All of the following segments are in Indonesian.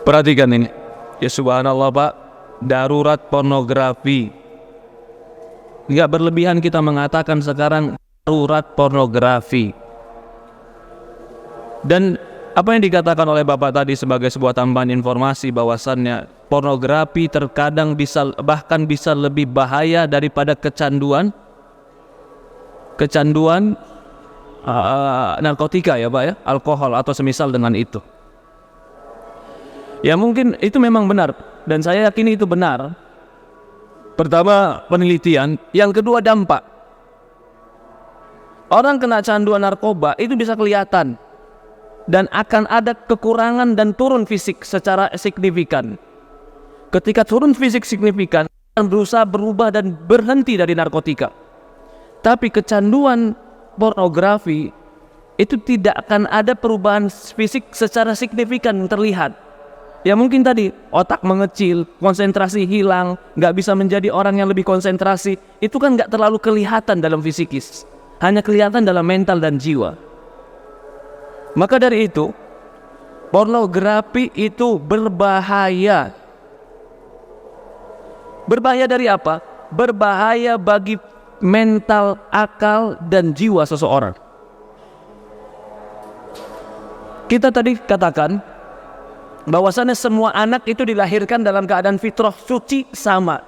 Perhatikan ini. Ya subhanallah Pak, darurat pornografi. Enggak berlebihan kita mengatakan sekarang darurat pornografi. Dan apa yang dikatakan oleh Bapak tadi sebagai sebuah tambahan informasi bahwasannya pornografi terkadang bahkan bisa lebih bahaya daripada kecanduan narkotika ya Pak ya, alkohol atau semisal dengan itu. Ya mungkin itu memang benar dan saya yakini itu benar. Pertama penelitian, yang kedua dampak. Orang kena canduan narkoba itu bisa kelihatan dan akan ada kekurangan dan turun fisik secara signifikan. Ketika turun fisik signifikan, akan berusaha berubah dan berhenti dari narkotika. Tapi kecanduan pornografi itu tidak akan ada perubahan fisik secara signifikan terlihat. Ya mungkin tadi otak mengecil, konsentrasi hilang, nggak bisa menjadi orang yang lebih konsentrasi. Itu kan nggak terlalu kelihatan dalam fisikis, hanya kelihatan dalam mental dan jiwa. Maka dari itu, pornografi itu berbahaya. Berbahaya dari apa? Berbahaya bagi mental, akal, dan jiwa seseorang. Kita tadi katakan bahwasannya semua anak itu dilahirkan dalam keadaan fitrah suci sama.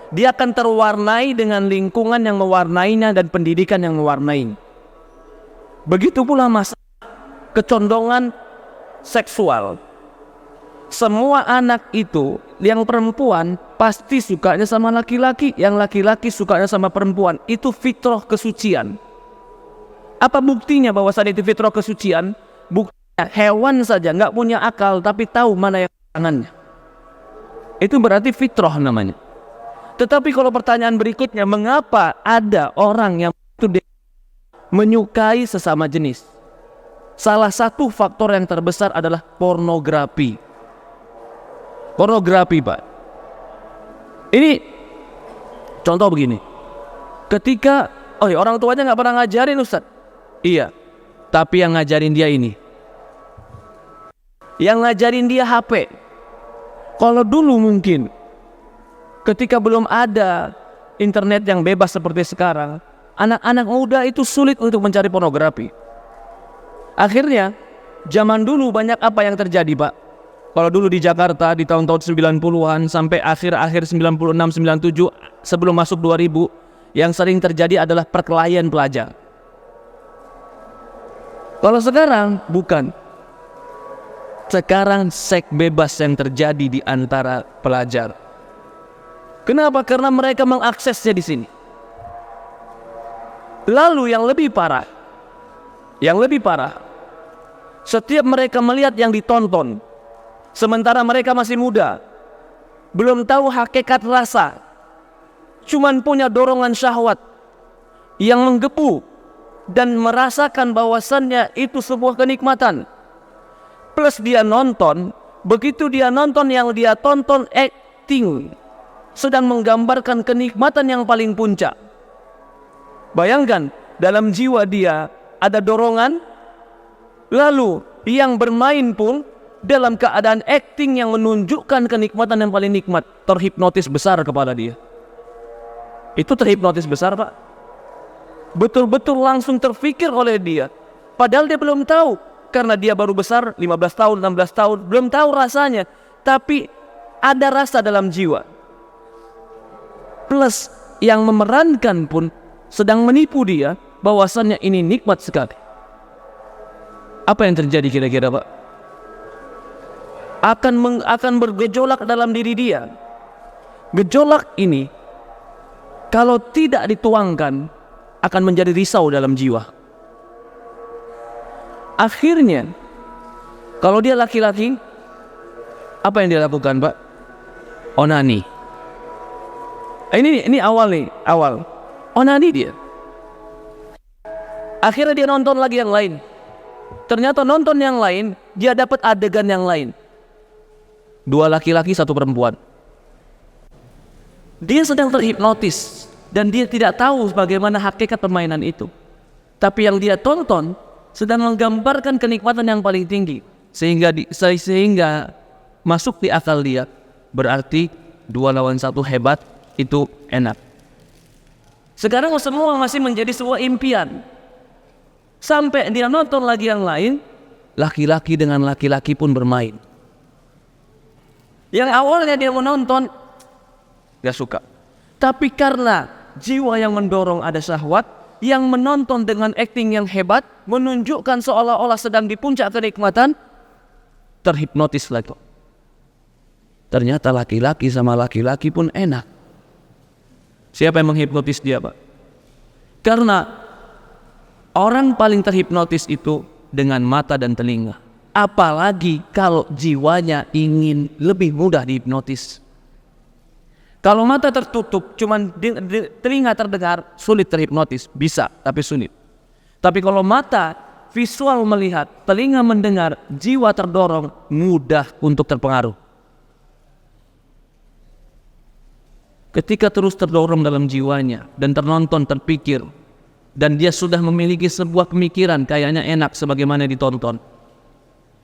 Dia akan terwarnai dengan lingkungan yang mewarnainya dan pendidikan yang mewarnai. Begitu pula masalah kecondongan seksual. Semua anak itu yang perempuan pasti sukanya sama laki-laki, yang laki-laki sukanya sama perempuan. Itu fitrah kesucian. Apa buktinya bahwasannya itu fitrah kesucian? Buktinya hewan saja nggak punya akal tapi tahu mana yang tangannya. Itu berarti fitrah namanya. Tetapi kalau pertanyaan berikutnya, mengapa ada orang yang menyukai sesama jenis? Salah satu faktor yang terbesar adalah pornografi. Pornografi Pak. Ini contoh begini. Ketika orang tuanya nggak pernah ngajarin Ustaz. Iya. Tapi yang ngajarin dia ini. Yang ngajarin dia HP. Kalau dulu mungkin ketika belum ada internet yang bebas seperti sekarang, anak-anak muda itu sulit untuk mencari pornografi. Akhirnya zaman dulu banyak apa yang terjadi Pak. Kalau dulu di Jakarta di tahun-tahun 90-an sampai akhir-akhir 96, 97 sebelum masuk 2000, yang sering terjadi adalah perkelahian pelajar. Kalau sekarang bukan. Sekarang seks bebas yang terjadi di antara pelajar. Kenapa? Karena mereka mengaksesnya di sini. Lalu yang lebih parah, setiap mereka melihat yang ditonton, sementara mereka masih muda, belum tahu hakikat rasa, cuman punya dorongan syahwat yang menggebu dan merasakan bahwasannya itu sebuah kenikmatan. Plus dia nonton, begitu dia nonton yang dia tonton acting, sedang menggambarkan kenikmatan yang paling puncak. Bayangkan, dalam jiwa dia ada dorongan, lalu yang bermain pun dalam keadaan acting yang menunjukkan kenikmatan yang paling nikmat. Terhipnotis besar kepada dia. Itu terhipnotis besar Pak. Betul-betul langsung terfikir oleh dia. Padahal dia belum tahu. Karena dia baru besar, 15 tahun, 16 tahun, belum tahu rasanya. Tapi ada rasa dalam jiwa. Plus yang memerankan pun sedang menipu dia bahwasannya ini nikmat sekali. Apa yang terjadi kira-kira Pak? Akan bergejolak dalam diri dia. Gejolak ini kalau tidak dituangkan akan menjadi risau dalam jiwa. Akhirnya kalau dia laki-laki, apa yang dia lakukan Pak? Onani. Ini awal. Onani dia. Akhirnya dia nonton lagi yang lain. Ternyata nonton yang lain, dia dapat adegan yang lain. 2 laki-laki, 1 perempuan. Dia sedang terhipnotis dan dia tidak tahu bagaimana hakikat permainan itu. Tapi yang dia tonton sedang menggambarkan kenikmatan yang paling tinggi. sehingga masuk di akal dia, berarti 2 lawan 1 hebat, itu enak. Sekarang semua masih menjadi sebuah impian. Sampai dia nonton lagi yang lain, laki-laki dengan laki-laki pun bermain. Yang awalnya dia menonton, gak suka. Tapi karena jiwa yang mendorong ada syahwat, yang menonton dengan akting yang hebat, menunjukkan seolah-olah sedang di puncak kenikmatan, terhipnotis lagi. Ternyata laki-laki sama laki-laki pun enak. Siapa yang menghipnotis dia, Pak? Karena orang paling terhipnotis itu dengan mata dan telinga. Apalagi kalau jiwanya ingin lebih mudah dihipnotis. Kalau mata tertutup, cuman telinga terdengar, sulit terhipnotis. Bisa, tapi sulit. Tapi kalau mata visual melihat, telinga mendengar, jiwa terdorong, mudah untuk terpengaruh. Ketika terus terdorong dalam jiwanya dan ternonton, terpikir, dan dia sudah memiliki sebuah pemikiran kayaknya enak sebagaimana ditonton,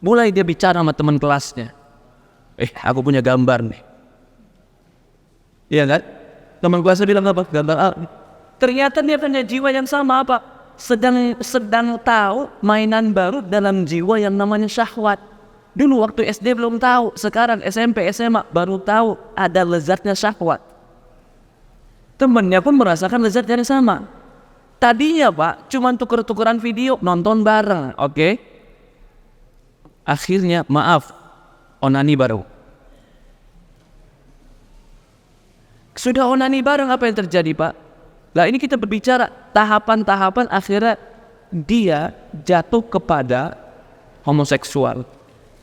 mulai dia bicara sama teman kelasnya, aku punya gambar nih. Iya kan? Teman kelasnya bilang apa? Gambar A. Ternyata dia punya jiwa yang sama apa? Sedang tahu mainan baru dalam jiwa yang namanya syahwat. Dulu waktu SD belum tahu, sekarang SMP, SMA baru tahu ada lezatnya syahwat. Temennya pun merasakan lezat yang sama. Tadinya Pak, cuma tuker-tukeran video, nonton bareng, oke? Akhirnya, maaf, onani baru. Sudah onani bareng, apa yang terjadi Pak? Nah ini kita berbicara tahapan-tahapan akhirnya dia jatuh kepada homoseksual.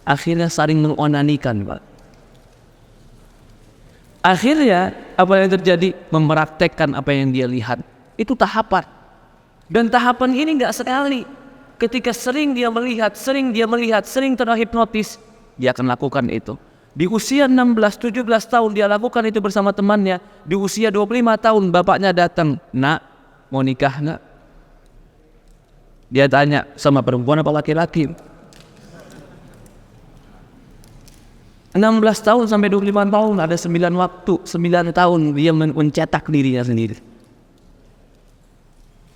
Akhirnya saling mengonanikan Pak. Akhirnya apa yang terjadi? Mempraktekkan apa yang dia lihat. Itu tahapan. Dan tahapan ini gak sekali. Ketika sering dia melihat, sering terhipnotis, dia akan lakukan itu. Di usia 16-17 tahun dia lakukan itu bersama temannya. Di usia 25 tahun bapaknya datang, "Nak, mau nikah nak?" Dia tanya, "Sama perempuan apa laki-laki?" 16 tahun sampai 25 tahun ada 9 waktu, 9 tahun dia mencetak dirinya sendiri.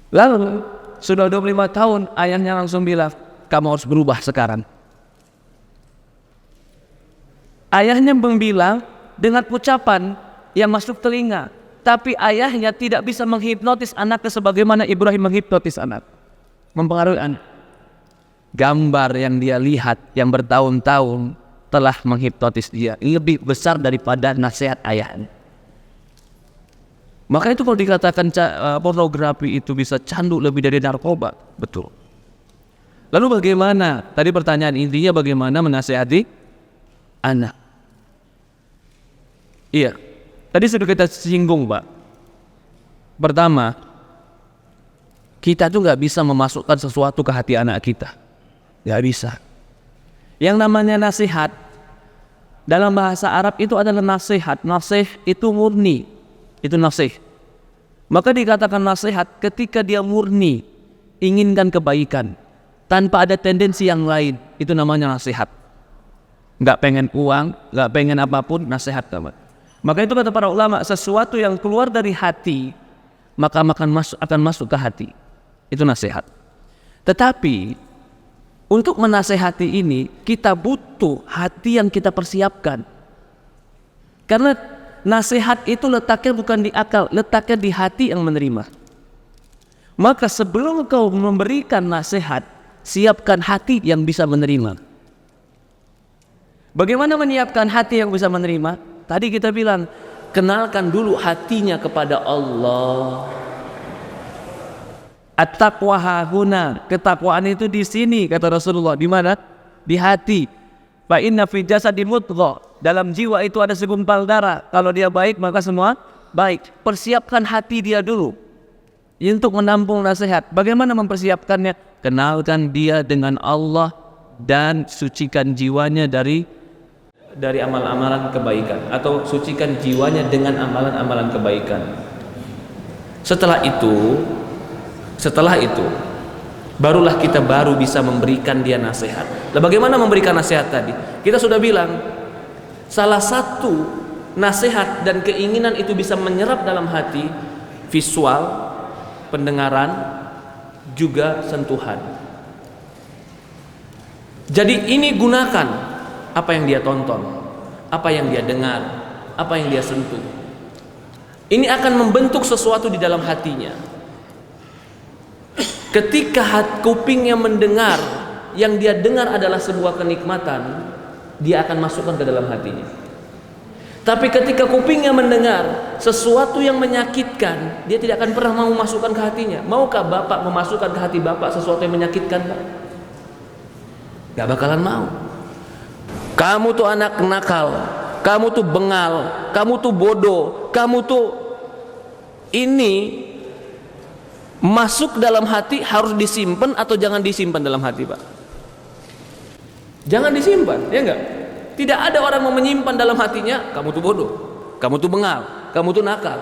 Lalu sudah 25 tahun ayahnya langsung bilang, "Kamu harus berubah sekarang." Ayahnya bilang dengan ucapan yang masuk telinga, tapi ayahnya tidak bisa menghipnotis anaknya sebagaimana Ibrahim menghipnotis anak. Mempengaruhi anak. Gambar yang dia lihat yang bertahun-tahun telah menghipnotis dia, lebih besar daripada nasihat ayahnya. Maka itu kalau dikatakan pornografi itu bisa candu lebih dari narkoba, betul. Lalu bagaimana? Tadi pertanyaan intinya bagaimana menasihati anak. Iya, tadi sudah kita singgung Pak. Pertama, kita tuh gak bisa memasukkan sesuatu ke hati anak kita. Gak bisa. Yang namanya nasihat dalam bahasa Arab itu adalah nasihat. Nasih itu murni, itu nasih. Maka dikatakan nasihat ketika dia murni, inginkan kebaikan tanpa ada tendensi yang lain, itu namanya nasihat. Gak pengen uang, gak pengen apapun, nasihat teman. Maka itu kata para ulama, sesuatu yang keluar dari hati maka akan masuk ke hati. Itu nasihat. Tetapi untuk menasehati ini, kita butuh hati yang kita persiapkan. Karena nasihat itu letaknya bukan di akal, letaknya di hati yang menerima. Maka sebelum kau memberikan nasihat, siapkan hati yang bisa menerima. Bagaimana menyiapkan hati yang bisa menerima? Tadi kita bilang, kenalkan dulu hatinya kepada Allah. At-taqwa hahuna, ketakwaan itu di sini kata Rasulullah. Di mana? Di hati. Fa inna fi jasadi mudghah, dalam jiwa itu ada segumpal darah. Kalau dia baik maka semua baik. Persiapkan hati dia dulu untuk menampung nasihat. Bagaimana mempersiapkannya? Kenalkan dia dengan Allah dan sucikan jiwanya dari amalan-amalan kebaikan, atau sucikan jiwanya dengan amalan-amalan kebaikan. Setelah itu barulah kita bisa memberikan dia nasihat. Nah, bagaimana memberikan nasihat tadi? Kita sudah bilang, salah satu nasihat dan keinginan itu bisa menyerap dalam hati, visual, pendengaran, juga sentuhan. Jadi ini gunakan apa yang dia tonton, apa yang dia dengar, apa yang dia sentuh. Ini akan membentuk sesuatu di dalam hatinya. Ketika kupingnya mendengar, yang dia dengar adalah sebuah kenikmatan, dia akan masukkan ke dalam hatinya. Tapi ketika kupingnya mendengar sesuatu yang menyakitkan, dia tidak akan pernah mau masukkan ke hatinya. Maukah bapak memasukkan ke hati bapak sesuatu yang menyakitkan, Pak? Gak bakalan mau. Kamu tuh anak nakal, kamu tuh bengal, kamu tuh bodoh, kamu tuh ini masuk dalam hati harus disimpan atau jangan disimpan dalam hati, Pak? Jangan disimpan, ya enggak? Tidak ada orang mau menyimpan dalam hatinya, kamu tuh bodoh, kamu tuh bengal, kamu tuh nakal.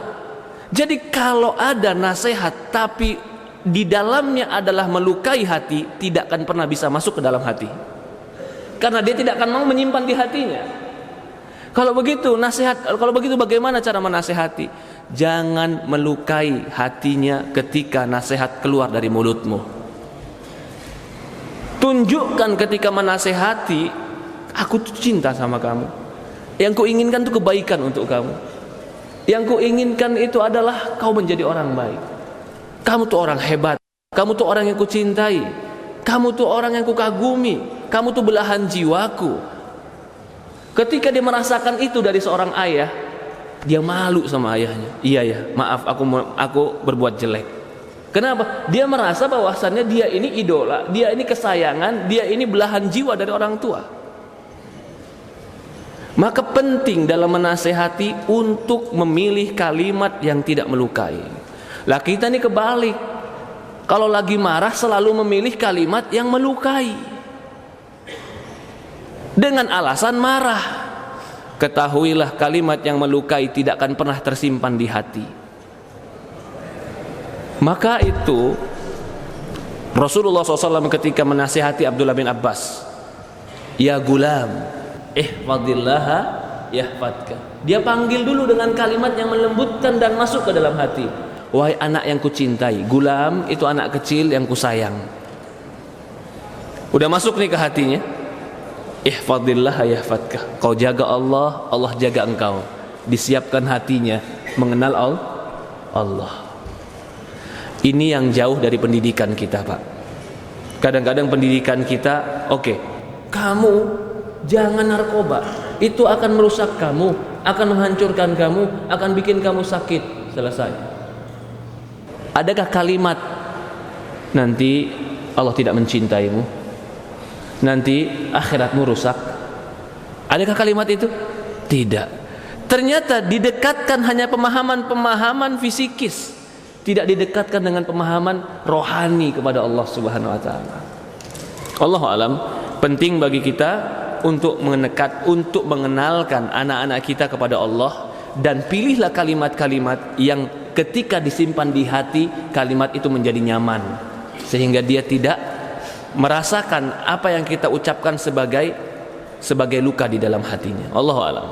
Jadi kalau ada nasihat tapi di dalamnya adalah melukai hati, tidak akan pernah bisa masuk ke dalam hati. Karena dia tidak akan mau menyimpan di hatinya. Kalau begitu bagaimana cara menasehati? Jangan melukai hatinya ketika nasihat keluar dari mulutmu. Tunjukkan ketika menasehati, aku tuh cinta sama kamu. Yang kuinginkan itu kebaikan untuk kamu. Yang kuinginkan itu adalah kau menjadi orang baik. Kamu tuh orang hebat. Kamu tuh orang yang kucintai. Kamu tuh orang yang kukagumi. Kamu tuh belahan jiwaku. Ketika dia merasakan itu dari seorang ayah, dia malu sama ayahnya. Iya ya, maaf aku berbuat jelek. Kenapa? Dia merasa bahwasannya dia ini idola, dia ini kesayangan, dia ini belahan jiwa dari orang tua. Maka penting dalam menasehati untuk memilih kalimat yang tidak melukai. Lah kita ini kebalik. Kalau lagi marah selalu memilih kalimat yang melukai. Dengan alasan marah. Ketahuilah kalimat yang melukai tidak akan pernah tersimpan di hati. Maka itu Rasulullah SAW ketika menasihati Abdullah bin Abbas, ya gulam, ihfadillaha yahfadka. Dia panggil dulu dengan kalimat yang melembutkan dan masuk ke dalam hati. Wahai anak yang kucintai. Gulam itu anak kecil yang kusayang. Udah masuk nih ke hatinya. Ihfadillaha yahfadka. Kau jaga Allah, Allah jaga engkau. Disiapkan hatinya mengenal Allah. Ini yang jauh dari pendidikan kita, Pak. Kadang-kadang pendidikan kita, oke, kamu jangan narkoba. Itu akan merusak kamu, akan menghancurkan kamu, akan bikin kamu sakit. Selesai. Adakah kalimat nanti Allah tidak mencintaimu? Nanti akhiratmu rusak? Adakah kalimat itu? Tidak. Ternyata didekatkan hanya pemahaman-pemahaman fisikis, tidak didekatkan dengan pemahaman rohani kepada Allah Subhanahu wa taala. Allahu alam, penting bagi kita untuk mengenalkan anak-anak kita kepada Allah, dan pilihlah kalimat-kalimat yang ketika disimpan di hati, kalimat itu menjadi nyaman sehingga dia tidak merasakan apa yang kita ucapkan sebagai luka di dalam hatinya. Allahu a'lam.